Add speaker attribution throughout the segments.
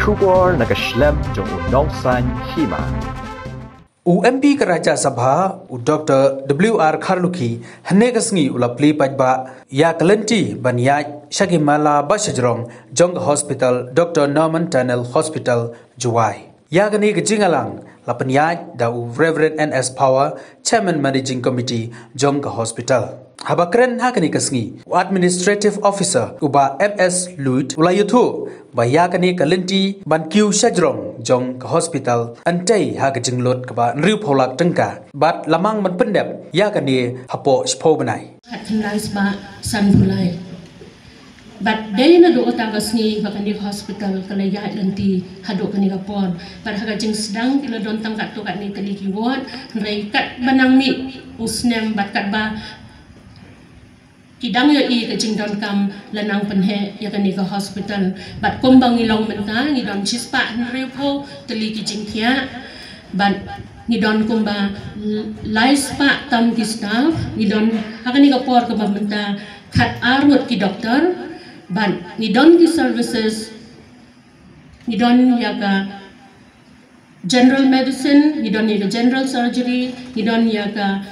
Speaker 1: Shubor Nakashlem Jong Nongsan Hima
Speaker 2: UMP Karaja Sabha Dr. W.R. Kharluki Hanegasngi Ulapli Pajba Ya Kalenti Banyaj Shagimala Bashajrong Jong Hospital Dr. Norman Tunnel Hospital Juwai Yagani Jingalang Lapanyaj da Reverend N.S. Power Chairman Managing Committee Jong Hospital Habakren Hakani Kasngi Administrative Officer Uba M.S. Luit Ulayutu Bayakani Kalenti Bankiu Shajrong Jong Hospital Antay Hagajinglot Kaba Riu Polak Tengka Bat Lamang Manpendep Yakani Hapo Spobanai
Speaker 3: Atnais ba Sanbulai Bat day na do tagasni bakani hospital kalaya lanti hado kani kapon par hagajing sedang kila don tangkat to kat ni teliki ward rai kat banang mi usnem bat kat ba Kidang ya i ke jingdon kam lanang penhe ya kan ke hospital bat kombang ngilong menta ngidon chispa nriu po teli ki jingthia bat ngidon komba laispa tam ki staff ngidon akan ni kapor ke menta khat arut ki doktor bat ngidon ki services ngidon ya ka general medicine ngidon ya ka general surgery ngidon ya ka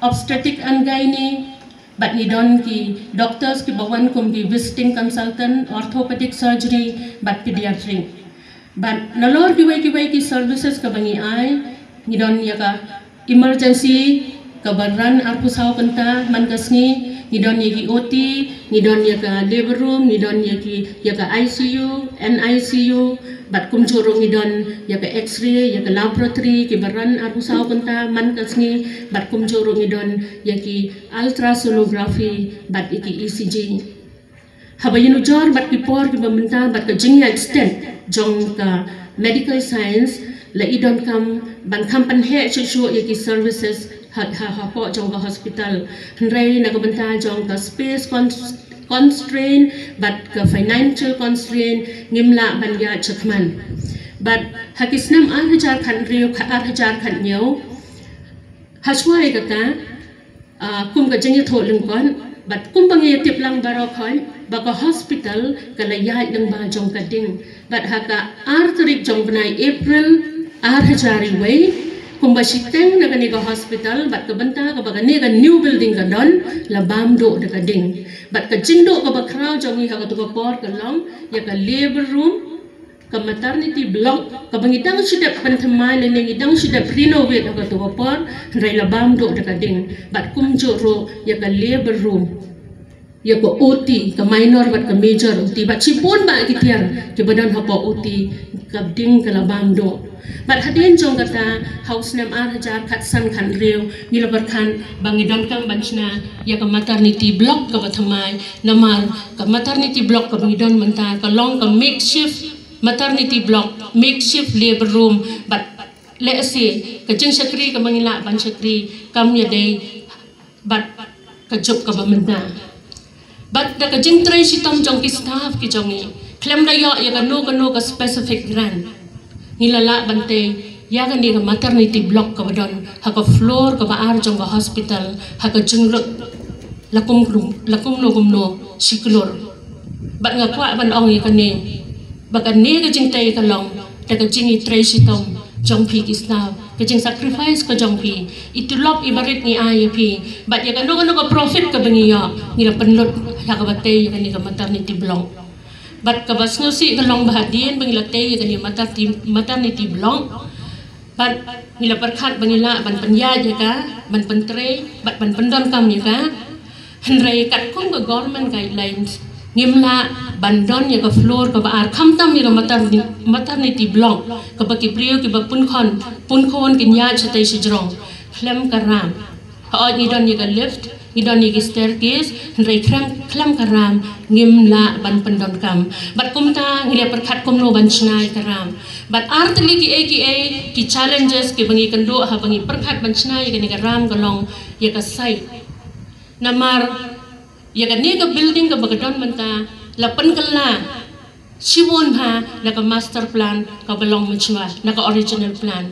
Speaker 3: obstetric and gynae But nidon ki doctors ki bawan kum ki visiting consultant, orthopedic surgery, but pediatric. But nalor kiwai ki services ka bangi ay, nidon ya ka emergency ka baran arpusaw kanta mangasni, nidon ya ki OT, nidon ya ka labor room, nidon ya ka ICU, NICU, but kum churong nidon ya ka X-ray, ya ka laboratory ki baran arpusaw kanta mangasni, but kum churong nidon ya ki ultrasonography, but iki ECG. Habayinu jor but ki por ki bamenta but ka jingya extent jong ka medical science la idon kam ban kampan he chu ya ki services ha po jong ka hospital. Hnrai na ka benta jong ka space constraint but ka financial constraint ngimla ban ya chakman. But hakisnam arhajar khan riyo arhajar khan nyaw haswai kata kum ka jengya tho lengkon but kum bangi tip lang baro khon baka hospital kalayai ng ba jong kading but haka arterik jong banai April arhajari way kum ba siteng na kani ka hospital but kabanta ka baga ne ka new building ka don labam do da kading but ka jindo ka ba kraw jong hi haka to ka por ka long ya ka labor room ka maternity block ka bangidang sidap panthamay na ngidang sidap renovate ka to por ray labam do da kading but kum joro ya ka labor room ya ko OT ka minor but ka major OT but sipon ba kitiar ke badan hapo OT ka ding ka labam do but hadin jong kata house nam arhajar khatsan khan reu nilabar khan bangidon kang banchna ya ka maternity block ka bathamay namar ka maternity block ka bangidon manta ka long ka makeshift maternity block, makeshift labor room, but let's say, kajing sakri ka mangila ban sakri kam ya day, but kajok ka bamanda. But the kajing tray si tom jong ki staff ki jongi, klem na yo ya kano ka specific grant. Nilala bante, ya kan ka maternity block ka badon, haka floor ka baar jong ka hospital, haka jing lakum no siklor. But nga kwa ban ong ya kani. Baka ni ka jing tay ka long, daga jing i-tray si tom, jong pi kisnaw, ka jing sacrifice ka jong pi, itulop ibarit ni ay pi, but ya kano ka profit ka bangiyo, nila panlot, haka batay, ya kani ka maternity block. But kabas no si ka long bahadian, bangilatay, ya kani maternity block, but nila parkat bangila, ban panyad ya ka, ban pantray, but ban pandon kam ya ka, henray kat kong ka government guidelines, ngimla bandon ya ka floor ka baar khamtam ya maternity block ka baki priyo ki ba punkhon kinya chatay si jrong khlem karam ha ni don ya ka lift ni don ya ki staircase rai khlem karam ngimla ban pandon kam bat kumta ngiya perkhat kumno banchna karam bat artli ki challenges ki bangi kando ha bangi perkhat banchna ya ni karam galong ya ka site namar ya kan ni ka building ka bagadon manta lapan kala sibon ha naka master plan ka balong machwa naka original plan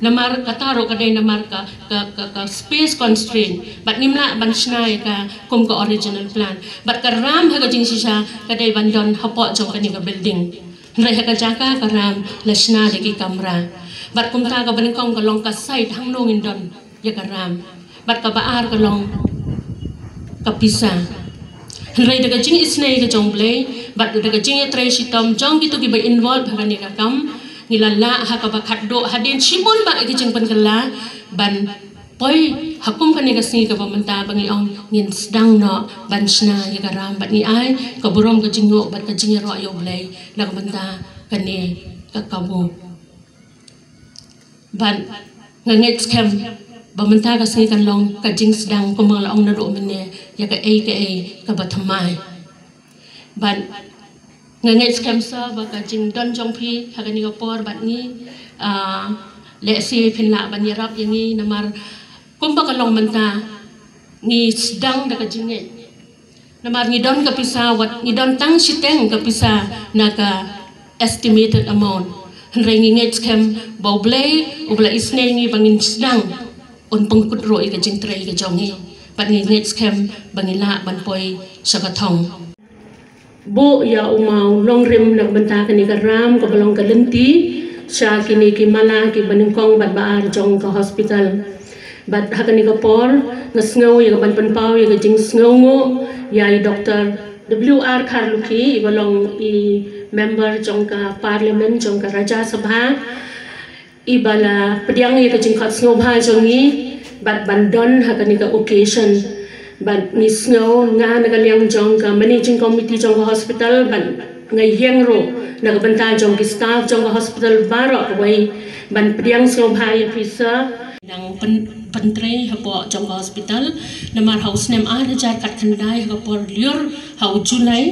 Speaker 3: namar kataro kaday namar ka space constraint but nimla banchna ka kum ka original plan but karam ha ka jing sisa kaday bandon hapo jong kani ka building Mereka jaga karam lesna lagi kamera. Bat kumta ka benengkong kalong kasai hang nongin don ya karam. Bat ka baar kalong kapisa. Rai daga jing isnei ka jongble. Bat daga jing tray sitom jong gitu ki ba involve hakan ni kakam. Nilala ha ka bakat do hadin shimon ba ki jing pankala ban poi hakum kan ni kasni ka pamenta bangi ong ngin sedang no ban sna ya karam bat ni ai ka burom ka jingyo bat ka jingero yo blai la ka pamenta kan ni ka kamu ban nganget scam pamenta ka sni kan long ka jing sedang kumang la ong na do mene ya ka ka bathamai ban nganget scam sa ba ka jing don jong phi ha ka ni ka por bat ni le si phin la ban yarap yang ni namar kumpa kalong menta ni sedang daga jinge namar ni don kapisa wat ni don tang siteng kapisa naga estimated amount rai ngi ngets kem boble ubla isne ngi bangin sedang on pengkut roi ka jing trai ka jongi pat ngi ngets kem bangila ban poi sakathong bo ya umau long rem nak benta ka ni karam ka balong ka lenti sha kini ki mala ki baningkong bat baar jong ka hospital bat hakan ni kapor ngasngau ya ban panpau ya jing sngongo ya Dr. WR Kharlukhi ibalong i member jongka parliament jongka Raja Sabha ibala pediang ya jing khat sngo bha jongi bat bandon hakan ni ka occasion bat ni sngo nga nagaliang jongka managing committee jongka hospital ban ngai yengro nagbanta jongki staff jongka hospital barok wai ban pediang sngo bha ya pisa nang pentri hapo jongka hospital namar house name hajar kat khandai hapo liur hau Julai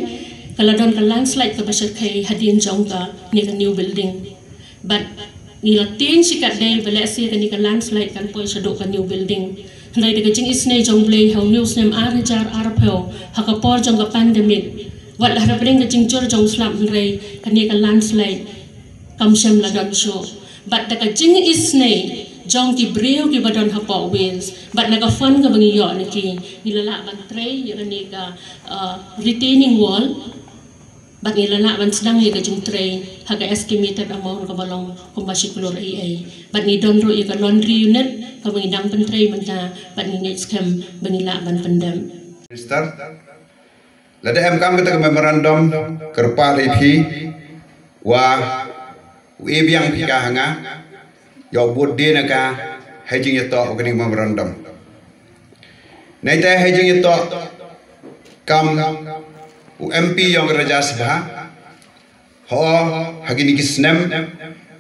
Speaker 3: kaladon ka landslide ka basar kai hadin jongka ni ka new building but ni latin sikat dai balasi ka ni ka landslide kan poi sado ka new building handai de jing isne jongle hau news name hajar arpho hakapor jongka pandemic wat la rapring ka jing jor jong slam handai ka ni ka landslide kamsem la don show but da ka jing isne jong ki breu ki badon hapo wins but naga fun ka bangi yo niki nilala ban tray ya ni ka retaining wall but nilala ban sedang ya ka jung tray haga estimated amount ka balong kumbasikulor ai but ni don ro ya ka laundry unit ka bangi dang ban tray manta but ni ngit scam bangi la ban pendam
Speaker 4: start lada em kam kita memorandum kerpa repi wa biang pika hanga yo bodde naka hajing yato ogni memorandum naita hajing yato kam MP yang Raja Sabha ho hagini kisnem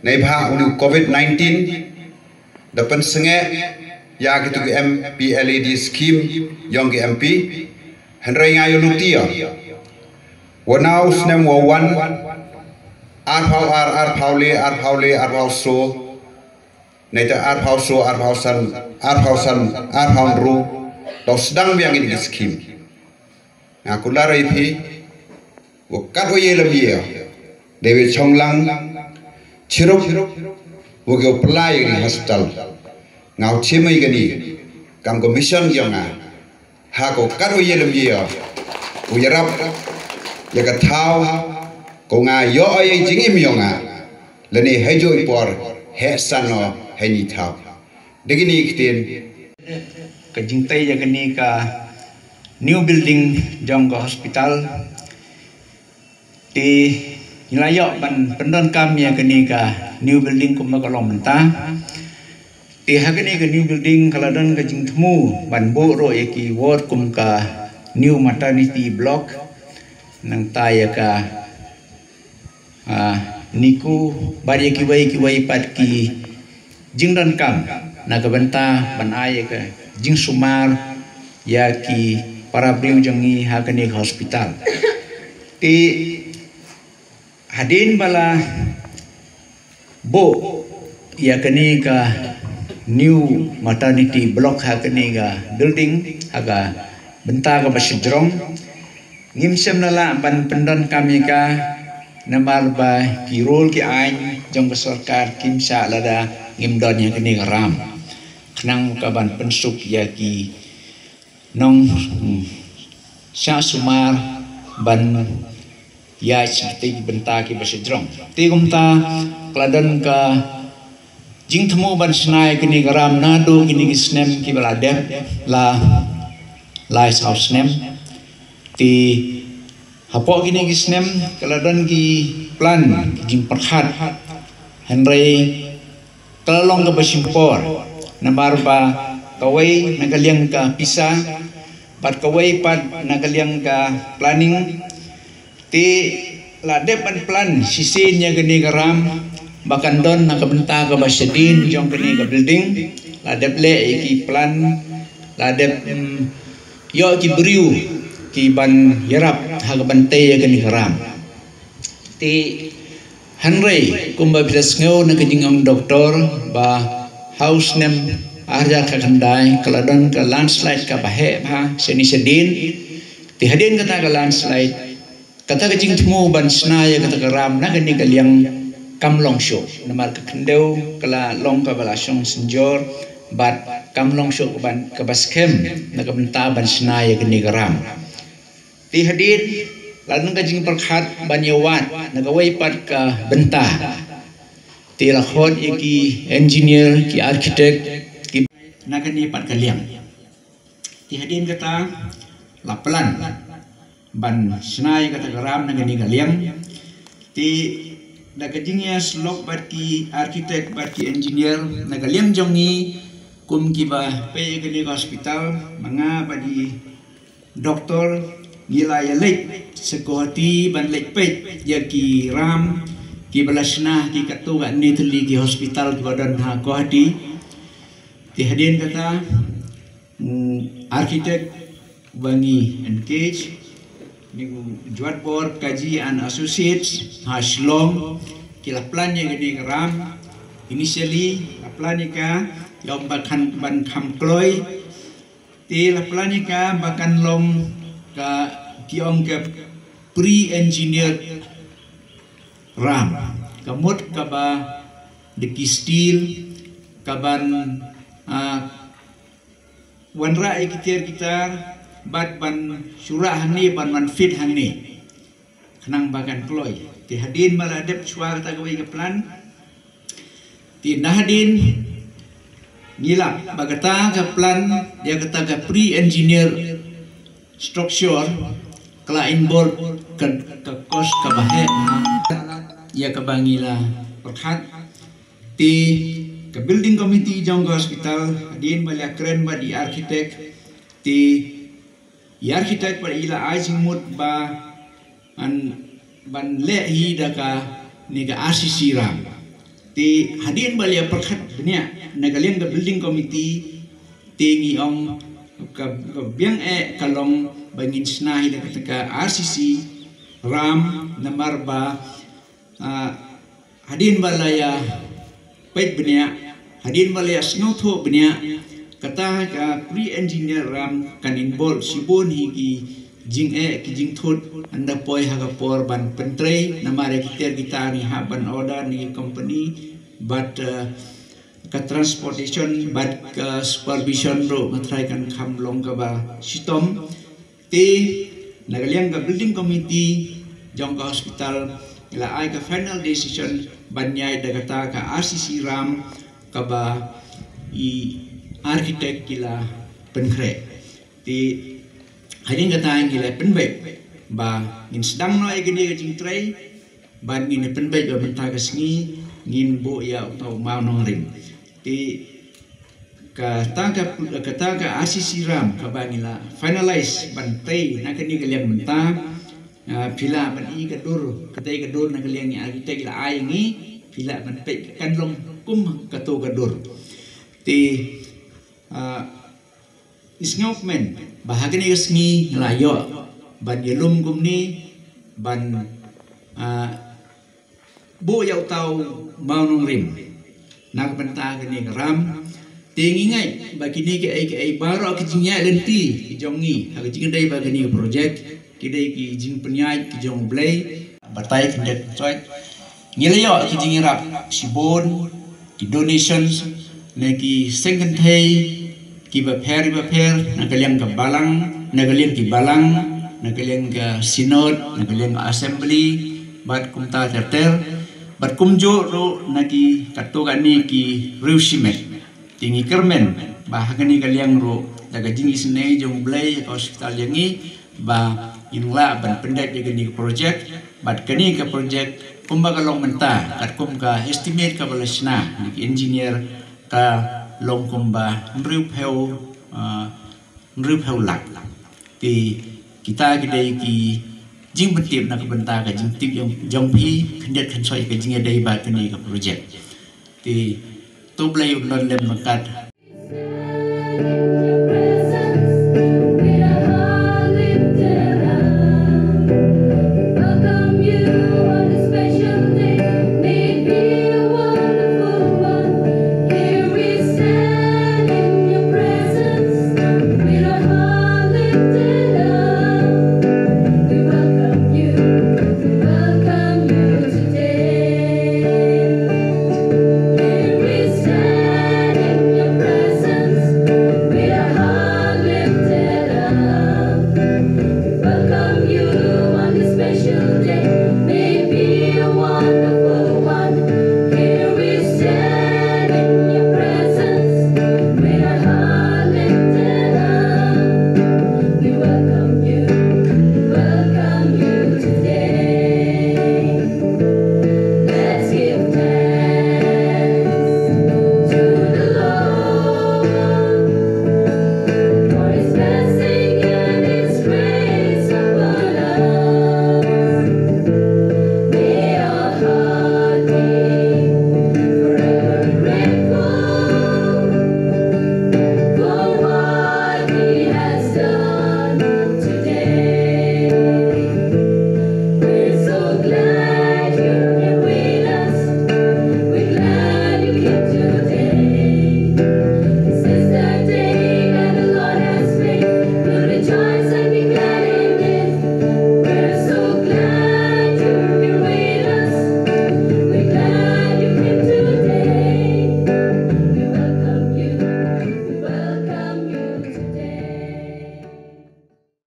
Speaker 4: naibha unu COVID-19 dapat senge ya gitu ke MP LED scheme yang ke MP henry ngayo lutia wanau snem wawan arphau so naita arphausan ru to sedang biang ini skim aku larai phi wakat oye lamia dewe chonglang chirup wogo pelai di hospital ngau chimai gani kam commission yonga ha ko kat oye lamia uyarap ya ka thau ko nga yo oye jingim yonga lani hejo ipor he sano heni thau degini kiten
Speaker 5: ka jingtai ya gani ka new building jongka hospital di nilayo ban pendon kami ya gani ka new building kuma kalong menta di hagani ka new building kaladon ka jingtmu ban bo ro yaki ward kum ka new maternity block nang taya ka niku bari kiwai pat ki jingdan kam nagabenta ban aya ka jing sumar ya ki para beliau jangi hagani hospital ti hadin bala bo ya kani ka new maternity block hagani ka building haga benta ka basijrong ngimsem nala ban pendon kami ka namal ba ki role ki ain jong sarkar kimsa lada ngimdon ya kani ram kenang ka ban pensuk ya ki nong sya sumar ban ya seperti benta ki basejrong ti kumta kladan ka jing temu ban snai kini garam nado kini snem ki baladep la house nem ti hapo kini snem kladan ki plan jing perhat henry kalong ka basimpor nambar ba kawai nagaliang ka pisa pat kawai pat nagaliang ka planning ti ladep an plan sisinya gini garam bahkan don nakabenta ka basyadin jong gini ka building ladep le ki plan ladep yo ki beriu ki ban yarap haga bantay gini garam ti hanrei kumba bilas ngau nakajingong doktor ba house nem arja ka kandai kaladan ka landslide ka bahe ba seni sedin ti hadin kata ka landslide kata kajing temu ban snaya kata karam na gani kaliang kamlong show namar ka kendeu kala long ka balasong senjor bat kamlong show ban ka baskem na ka benta ban snaya gani karam ti hadin lalu kajing perkhat ban yawat na gawai pat ka benta ti lakhot ki engineer ki architect nakan ni pat kaliang ti hadin kata lapelan ban senai kata garam nakan ni kaliang ti nakajingnya slok bat ki architect bat ki engineer nakaliang jongi kum ki ba pe gani hospital manga badi doktor gila ya lek sekohati ban lek pe ya ki ram ki balasna ki katu ga ni teli ki hospital ki badan ha kohati ti hadin kata architect bangi engage ni juat bor kaji and associates haslom kila plan yang gini ram initially la planika lom bakan ban kham kloi ti la planika bakan lom ka kiong ke pre engineer ram kamut ka ba deki steel kaban wanra ikitir kita bat ban surah hani ban man fit hani kenang bagan kloy ti hadin maladep suara ta gawai ke plan ti nahadin ngilap bagata ke plan dia kata ke pre engineer structure kala involve ke kos ka bahe ya ke bangila perhat ti ke building committee jong hospital din bala keren ba di architect ti ya architect par ila ajimut ba an ban le hi daka ni ga RCC ram ti hadin bala perkhat dunia nagaliang ke building committee tingi ong ka biang kalong bangin snahi daka ka RCC ram namar ba hadin bala ya pet benia hadin balaya snotho benia kata ka pre engineer ram kan involve sibon higi jing ki jing thot anda poi haga por ban pentre namare kita ni ha ban order ni company but ka transportation but ka supervision ro matrai kan kham long ka ba sitom te nagaliang ka building committee jong ka hospital ila ai ka final decision banyai dagata ka RCC ram kaba i architect kila penkre ti hadin kata ngila penbe ba ngin sedang no ai gini jing trai ban ngin penbe ba benta kasngi ngin bo ya tau mau nong ring ti kata ka RCC ram kaba ngila finalize bantai nakani kalian benta pila ban i kadur katai kadur nakaliang ni architect la ai ngi pila ban pe kan long kum katu kadur ti isngokmen bahagani kasngi layo ban yelum kum ni ban bo yau tau mau nong rim nak benta kani ram tingi ngai bagini ke ai baro ke jinya lenti jongi ha ke jingdai bagani project kidai ki jing penyai ki jong blay batai kendet coy ngelayo ki jing rap sibon ki donations ne ki second day ki ba per na kaliang ka balang na kaliang ki balang nagaliang synod, nagaliang assembly, bat kumta terter, bat kumjo ro nagi katugan ni ki reusimet, tingi kermen, bah gani kaliang ro daga jingis ne jong blay hospital yangi, bah inla ban pendek gani project, bat gani ka project kumbaga long menta, kat kum ka estimate ka balasna, ni engineer ka long kumba nreupheu lak thì kita gidai ki jing betip nak benta ka jing tip yang jongpi khendet khan soi ka jing dai ba kani ka project thì tu blai non lem makat